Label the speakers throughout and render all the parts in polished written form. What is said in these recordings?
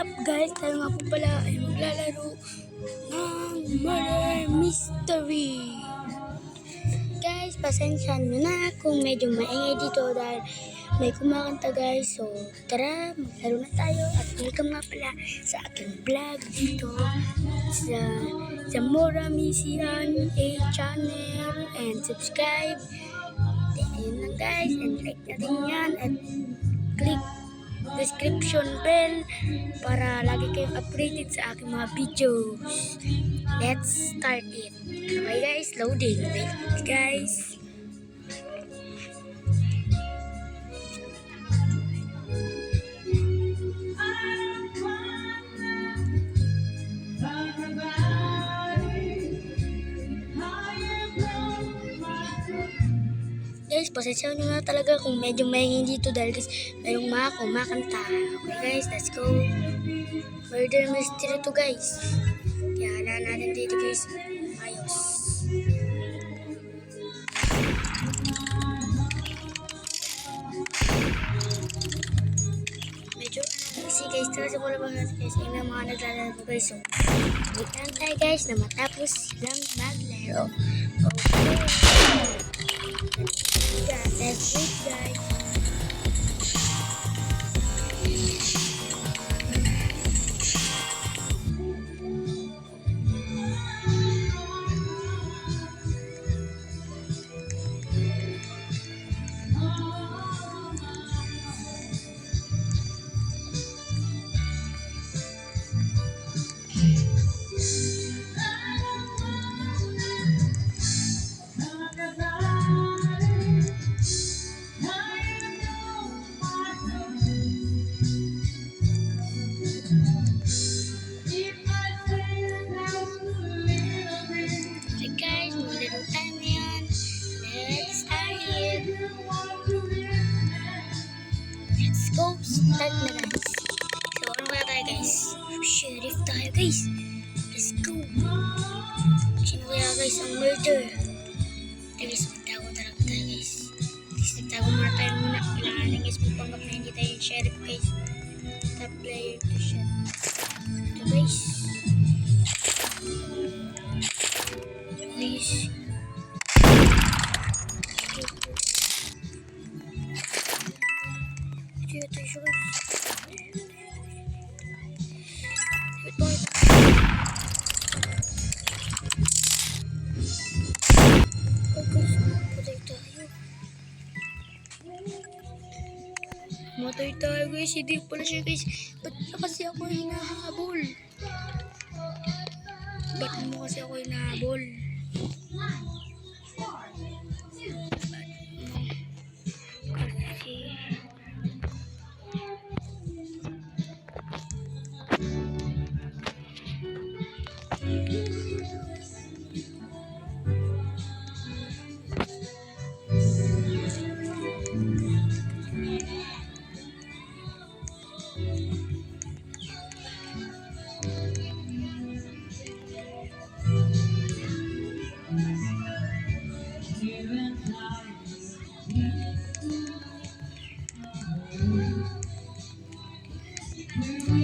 Speaker 1: up guys? Tayo nga po pala ay maglalaro ng Murder Mystery. Guys, pasensyahan nyo na kung medyo maingay dito dahil may kumakanta guys. So tara, maglaro na tayo at welcome nga pala sa aking vlog dito sa Mura Misian channel, and subscribe. Ayun lang guys, and like natin yan at click description bell para lagi kayong updated sa aking mga videos. Let's start it. Okay guys, loading. Wait guys. Guys, pasensya nyo na talaga kung medyo maingay dito dahil guys, mayroong mga kumakanta. Okay guys, let's go. Murder mystery to guys. Kaya halaan natin dito guys. Ayos. Medyo kasi guys, talaga wala bang natin guys. May mga naglalaro guys. So, wait lang tayo guys na matapos silang maglaro. Okay. Yeah, that's it guys. Go, start na guys. So, ano kaya tayo guys? Sheriff tayo guys. Let's go. Sino kaya guys ang murder? Guys, magtago talaga tayo guys. Guys, nagtago muna tayo muna. Kailangan natin guys magpanggap na hindi tayo yung sheriff guys. Top player to shot. Ito guys. Guys. Ito siya guys. Ito. Oh guys, patay tayo. Matay tayo guys. Hindi pala siya guys. Ba't na kasi ako hinahabol? Ba't mo kasi ako hinahabol?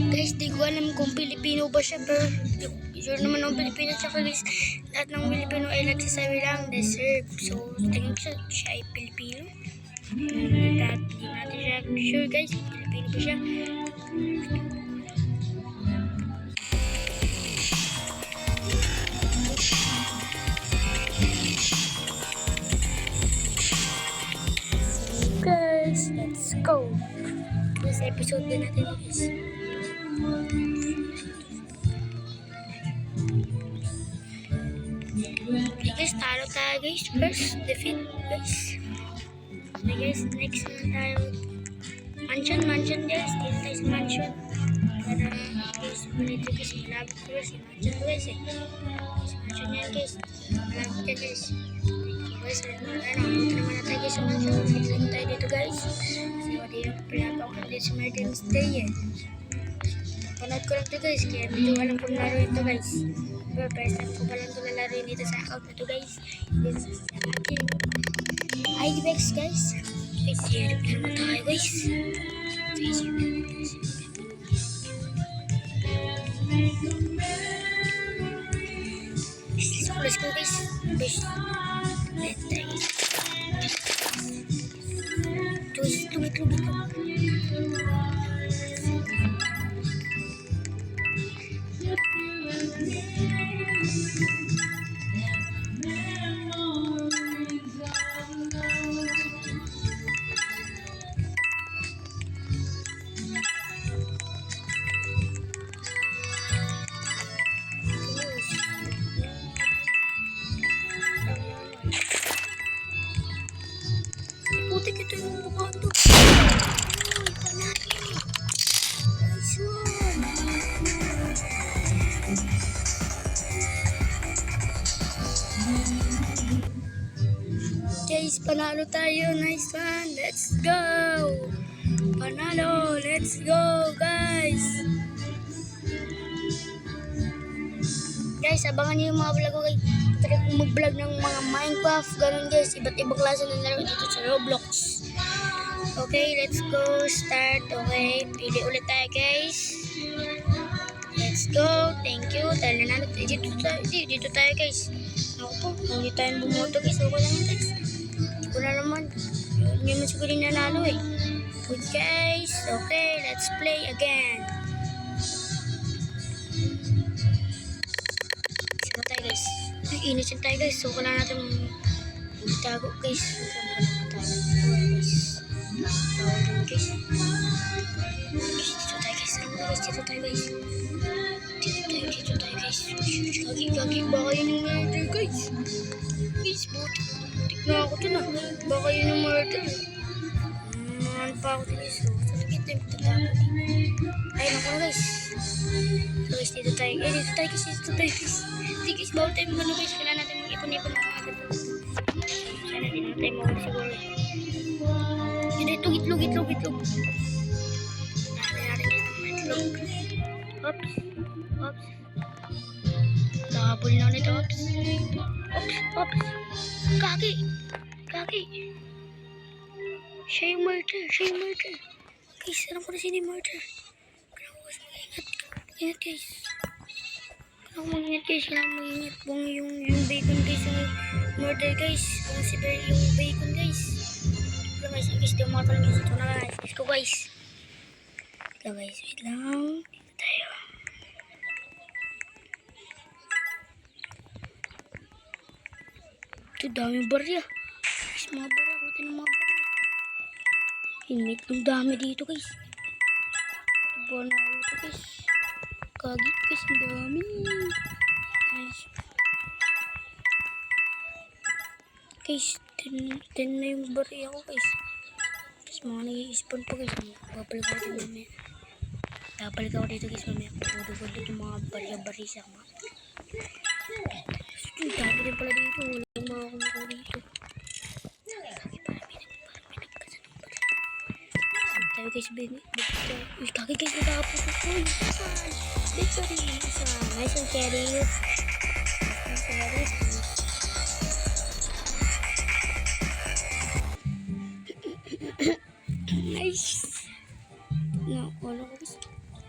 Speaker 1: Guys, di ko alam kung Pilipino ba siya, pero sure naman ng Pilipino. Tsaka guys, lahat ng Pilipino ay nagsasabi lang deserve. So, tingin ko siya ay Pilipino. Hindi natin siya sure guys, Pilipino ba siya. Guys, let's go. This episode din natin guys. Okay guys, talo tayo guys. First defeat guys. Okay guys, next na tayo. Mansion guys. Dito tayo sa mansion. Para guys, malito guys. Malapit ko guys. Mansion guys eh. Sa mansion yan guys. Malapit yan guys. Okay guys, punta naman na tayo guys sa mansion. Dito naman tayo dito guys. Kasi wala yung pinapakot dito sa Murder Mystery eh. Panood ko lang ito guys, kaya medyo alam kong laro ito guys. Pero first time ko pa lang ito lalaro dito sa account na ito guys. Dito sa aking IDBX guys. Guys, hirap naman tayo guys. Guys, Let's go guys. Let's putik ito yung mukha ito. Uy, panalo. Nice one. Guys, panalo tayo. Nice one. Let's go. Panalo. Let's go, guys. Guys, abangan niyo yung mga vlog ko. Try kong mag-vlog ng mga Minecraft. Ganun guys. Iba't ibang klase ng laro dito sa Roblox. Okay, let's go. Start. Okay, pili ulit tayo guys. Let's go. Thank you. Dahil nanalo tayo. Dito tayo guys. Ako po. Hindi tayo bumoto guys. Okay lang guys. Hindi ko na naman. Hindi naman siguro yung nanalo eh. Good guys. Okay, let's play again. Sino tayo guys? Ay, innocent tayo guys. So, kailangan natin itago guys. Guys. Dito tayo guys. Dito tayo guys. Gagi. Baka yun yung murder guys. Guys, butik na ako dun ah. Baka yun yung murder. Ano pa ako dun guys. So, kita yung tatago. Ayun ako na guys. So guys, dito tayo guys. Hindi guys, bawal tayo mga guys. Kailangan natin mag-ipon-ipon ng mga agad. Sana din naman tayo mawala siguro. Itlog. Natin itlog. Oops. Nakabuli na ulit. Oops. Kaki. Siya yung murder. Guys, alam ko na sino yung murder. Ingat guys. Kailangan mag-ingat. Buong yung bacon guys. Yung murder guys. Buong si Bear yung bacon guys. Guys, di ako makatalang guys. Ito na guys. Let's go guys. Wait lang. Dito tayo. Ito daming barya. Guys, mga barya. Kutin ng mga barya. Inmate ng dami dito guys. Ito ba na ulo ito guys. Kagi guys, ang dami. Guys. Guys, 10 na yung barya ko guys. Tapos mga nag-i-spawn pa guys. Babalik ako dito mamaya. Pagpudugod dito yung mga barya-barisa ko. Ang dami din pala dito. Walang mga kumukuha dito. Tayo guys, uy, kaki guys, nagkakapos ko. Uy, victory. Nice and carry. Nice. Wala ko guys.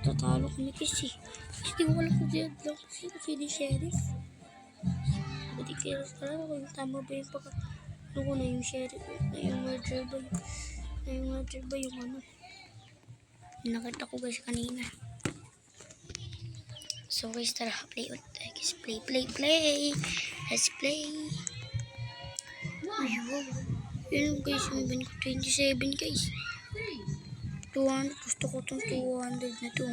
Speaker 1: Tatalo kami kasi. Hindi ko wala ko dyan lang kasi ni sheriff. Hindi kaya talaga kung tama ba yung pagka... Ano ko na yung sheriff na yung murder ba yung... Na yung murder ba yung ano. Nakita ko guys kanina. So guys, tara play ulit. Guys, play. Let's play. Ayun. Yun guys, yung 27 guys. 200. Gusto ko itong 200 na to.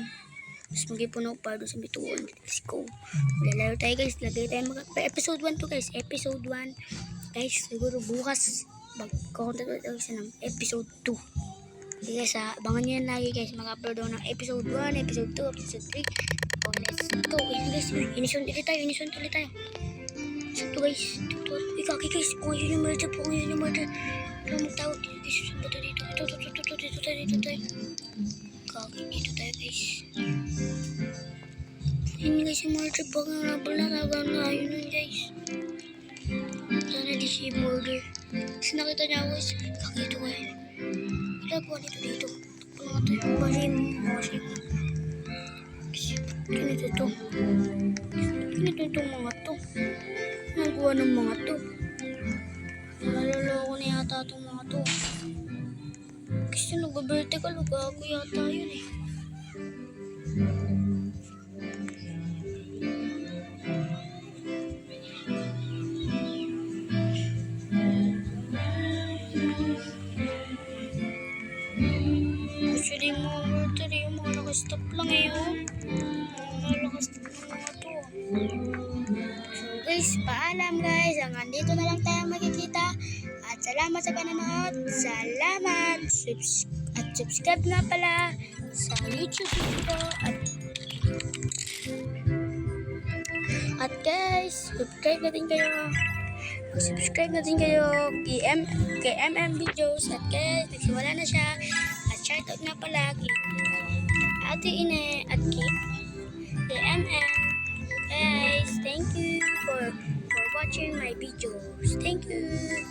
Speaker 1: Tapos mag-ipon ako para doon sa 200. Let's go. Lalaro tayo guys. Lagay tayo episode 1 to guys. Episode 1. Guys, siguro bukas mag-contact tayo sa ng episode 2. Okay guys, abangan nyo yan lagi guys. Mag-upload ako ng episode 1, episode 2, episode 3. Okay, let's go. Ayun guys, inison ulit tayo. So guys, ikaki guys. Kung yun yung murder po, Ano magtawag dito guys? Saan ba dito? Dito tayo. Kaki, dito tayo guys. Ayun guys, yung murder bag ng rabal na tawagan na. Ayun nun guys. Sana di siya murder. Kasi nakita niya ako guys. Kaki, dito kayo. Ilagawa nito dito. Takbo na tayo. Basin mo. Ganito to. Ganito itong mga to. Nagawa ng mga to. Naloloko na yata itong mga to. Kasi nag-vertical, gago yata yun eh. Actually, yung mga vertical, yung mga nakastop lang eh, oh. Mga nakastop ng mga to. So guys, paalam guys. Hanggang dito na lang tayo magkikita. At salamat sa panonood. Salamat. At subscribe na pala sa YouTube ko. At guys, subscribe na din kayo. Subscribe na din kayo kay MM Videos. At guys, nagsiwala na siya. At shoutout na pala kay Ate Ine at kay MM. Guys, thank you for watching my videos. Thank you.